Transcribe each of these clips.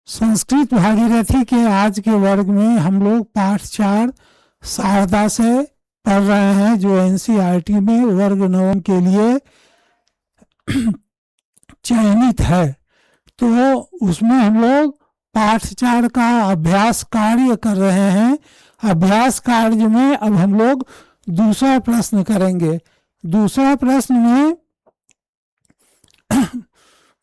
संस्कृत भागीरथी के आज के वर्ग में हम लोग पाठ 4 शारदा से पढ़ रहे हैं, जो एनसीईआरटी में वर्ग 9 के लिए चयनित है। तो उसमें हम लोग पाठ 4 का अभ्यास कार्य कर रहे हैं। अभ्यास कार्य में अब हम लोग दूसरा प्रश्न करेंगे। दूसरा प्रश्न में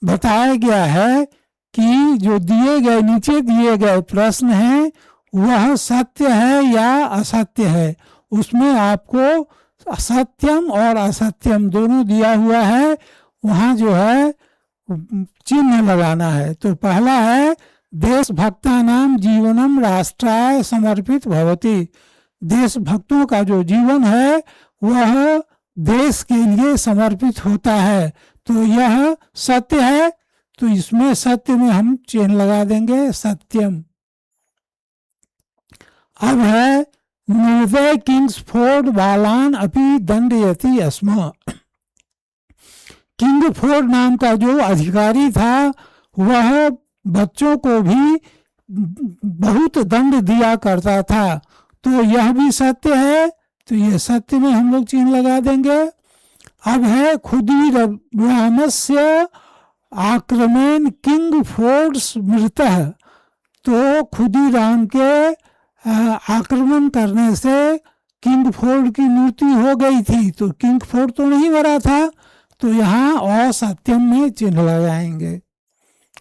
बताया गया है कि जो दिए गए नीचे दिए गए प्रश्न हैं वह सत्य है या असत्य है। उसमें आपको सत्यम और असत्यम दोनों दिया हुआ है, वहाँ जो है चिन्ह लगाना है। तो पहला है देशभक्तानां जीवनम राष्ट्राय समर्पित भवति। देशभक्तों का जो जीवन है वह देश के लिए समर्पित होता है, तो यह सत्य है। तो इसमें सत्य में हम चिन्ह लगा देंगे, सत्यम। अब है निर्दय किंग्सफोर्ड बालान अपि दंडयति अस्म। किंगफोर्ड नाम का जो अधिकारी था वह बच्चों को भी बहुत दंड दिया करता था, तो यह भी सत्य है। तो ये सत्य में हम लोग चिन्ह लगा देंगे। अब है खुदीरामस्य आक्रमण किंगफोर्ड्स मृतः। तो खुदीराम के आक्रमण करने से किंगफोर्ड की मृत्यु हो गई थी, तो किंगफोर्ड तो नहीं मरा था, तो यहाँ असत्यम में चिन्ह लगाएंगे।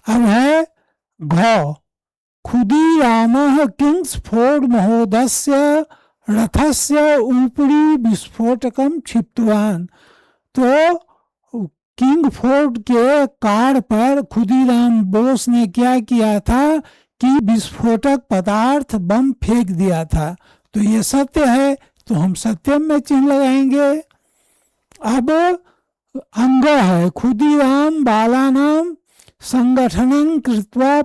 अब है घ खुदीरामः किंग्सफोर्ड महोदयस्य रथस्य ऊपरी विस्फोटकम क्षिप्तवान। तो किंगफोर्ड के कार पर खुदीराम बोस ने क्या किया था कि विस्फोटक पदार्थ बम फेंक दिया था, तो ये सत्य है, तो हम सत्यम में चिन्ह लगाएंगे। अब अंग है खुदीराम बालानाम संगठनं कृत्वा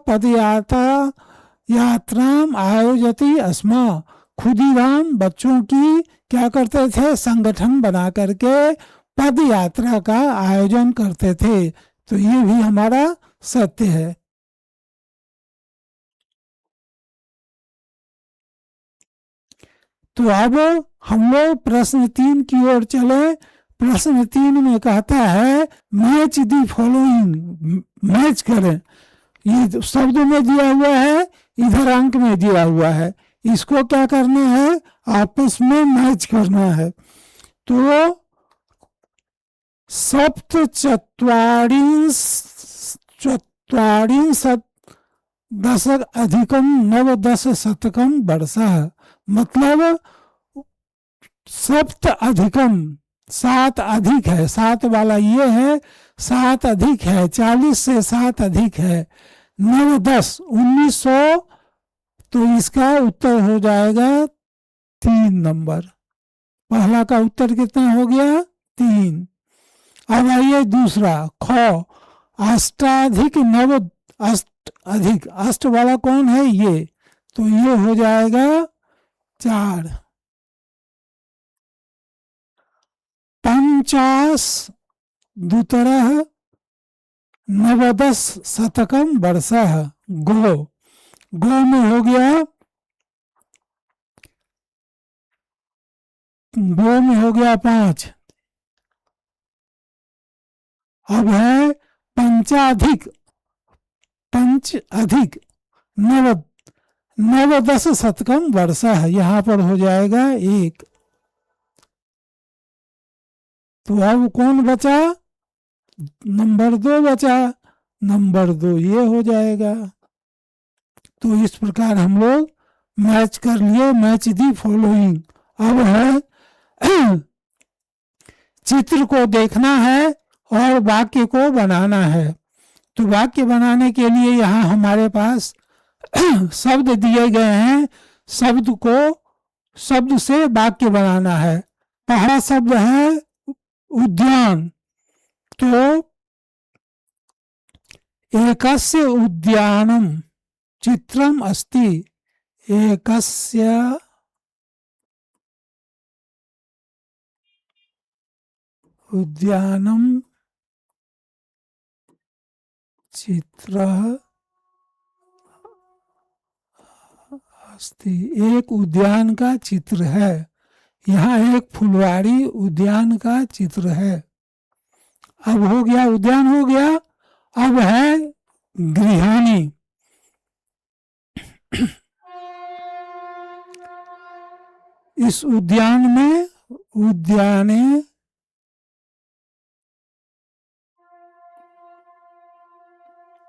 यात्राम आयोजति अस्म। खुदीराम बच्चों की क्या करते थे, संगठन बना करके पद यात्रा का आयोजन करते थे, तो ये भी हमारा सत्य है। तो अब हम लोग प्रश्न 3 की ओर चले। प्रश्न 3 में कहता है मैच दी फॉलोइंग, मैच करें। ये शब्द में दिया हुआ है, इधर अंक में दिया हुआ है, इसको क्या करना है, आपस में मैच करना है। तो सप्त चत्वारिंशत् दशक अधिकम नवदश शतकम वर्षः। मतलब सप्त अधिकम 7 अधिक है, 7 वाला ये है, 7 अधिक है, 40 से 7 अधिक है, 9-10 1900। तो इसका उत्तर हो जाएगा 3 नंबर। पहला का उत्तर कितना हो गया, 3। अब आइए दूसरा ख अष्टाधिक नव अष्ट अधिक, अष्ट वाला कौन है, ये, तो ये हो जाएगा 4। 50 दूतरः नवदश शतकम वर्षः। गो में हो गया, गो में हो गया 5। अब है पंच अधिक नवदश शतकम वर्षः, यहाँ पर हो जाएगा 1। तो अब कौन बचा, नंबर 2 बचा, नंबर 2 ये हो जाएगा। तो इस प्रकार हम लोग मैच कर लिए, मैच दी फॉलोइंग। अब है चित्र को देखना है और वाक्य को बनाना है। तो वाक्य बनाने के लिए यहाँ हमारे पास शब्द दिए गए हैं, शब्द से वाक्य बनाना है। पहला शब्द है उद्यान। तो एकस्य उद्यानम चित्रम अस्ति। एकस्य उद्यानम चित्रः अस्ति एक उद्यान का चित्र है। यहाँ एक फुलवारी उद्यान का चित्र है। अब हो गया, उद्यान हो गया। अब है गृहाणी। इस उद्यान में उद्याने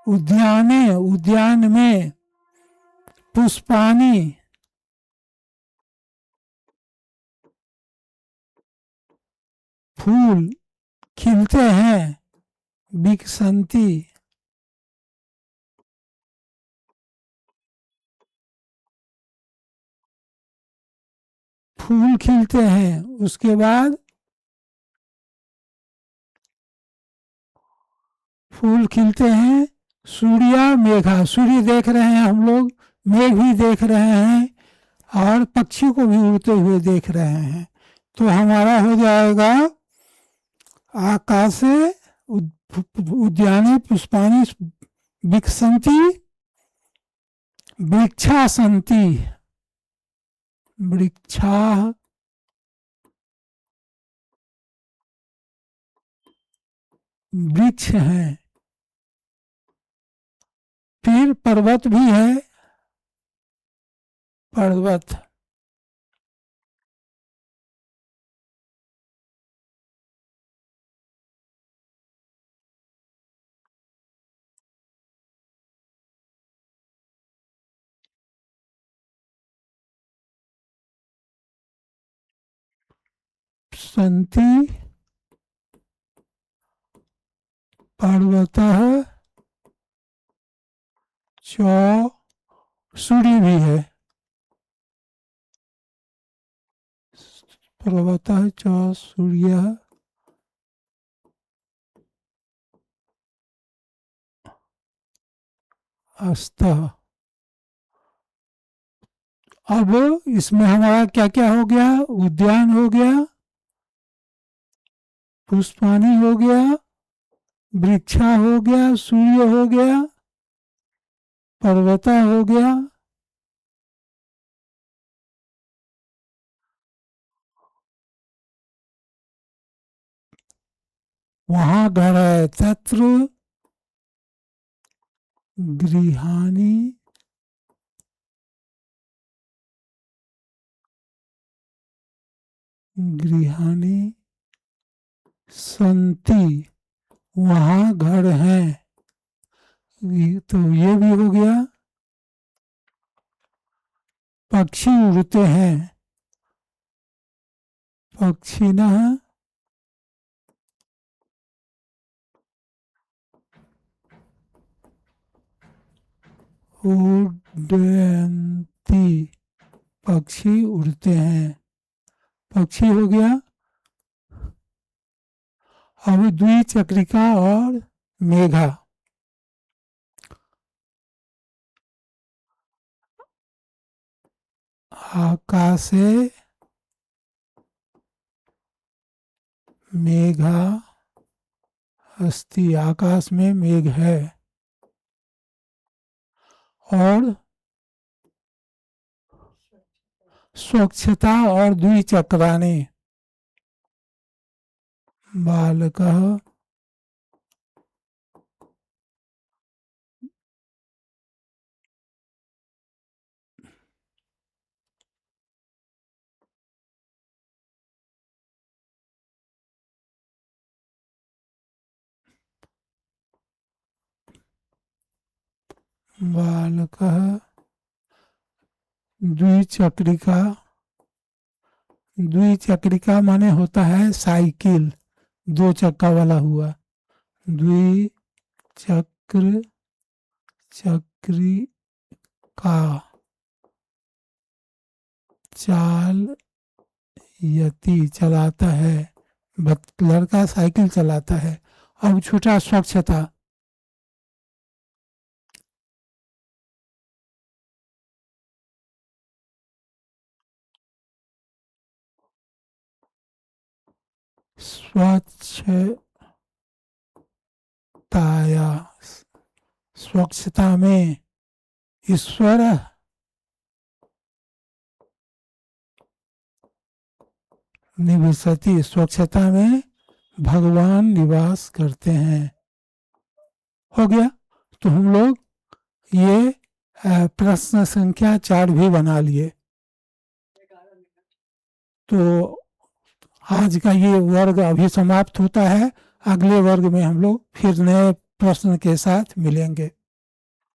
उद्याने उद्यान में पुष्पाणि फूल खिलते हैं। विकसंती फूल खिलते हैं। उसके बाद फूल खिलते हैं। सूर्या मेघा, सूर्य देख रहे हैं हम लोग, मेघ भी देख रहे हैं और पक्षी को भी उड़ते हुए देख रहे हैं। तो हमारा हो जाएगा आकाशे उद्याने पुष्पाणि विकसंती वृक्षासंति। वृक्षा वृक्ष है। फिर पर्वत भी है, पर्वत। संति पर्वतः च सूर्य भी है। पर्वतः च सूर्य अस्तः। अब इसमें हमारा क्या क्या हो गया? उद्यान हो गया, पुष्पाणि हो गया, वृक्षा हो गया, सूर्य हो गया, पर्वता हो गया, वहां घर है तत्र गृहाणि गृहाणि संति, वहां घर हैं। तो ये भी हो गया। पक्षी उड़ते हैं। पक्षिणः उड्डयन्ति, पक्षी उड़ते हैं। पक्षी हो गया। अब द्विचक्रिका और मेघा। आकाशे मेघा अस्ति, आकाश में मेघ है। और स्वच्छता और द्विचक्राणि। बालकः बालकः द्विचक्रिका। द्विचक्रिका माने होता है साइकिल, दो चक्का वाला हुआ। द्विचक्र चक्रिका चाल यति, चलाता है। लड़का साइकिल चलाता है। अब छोटा स्वच्छता। स्वच्छताया, स्वच्छता में ईश्वर निवसति, स्वच्छता में भगवान निवास करते हैं। हो गया। तो हम लोग ये प्रश्न संख्या 4 भी बना लिए। तो आज का ये वर्ग अभी समाप्त होता है। अगले वर्ग में हम लोग फिर नए प्रश्न के साथ मिलेंगे।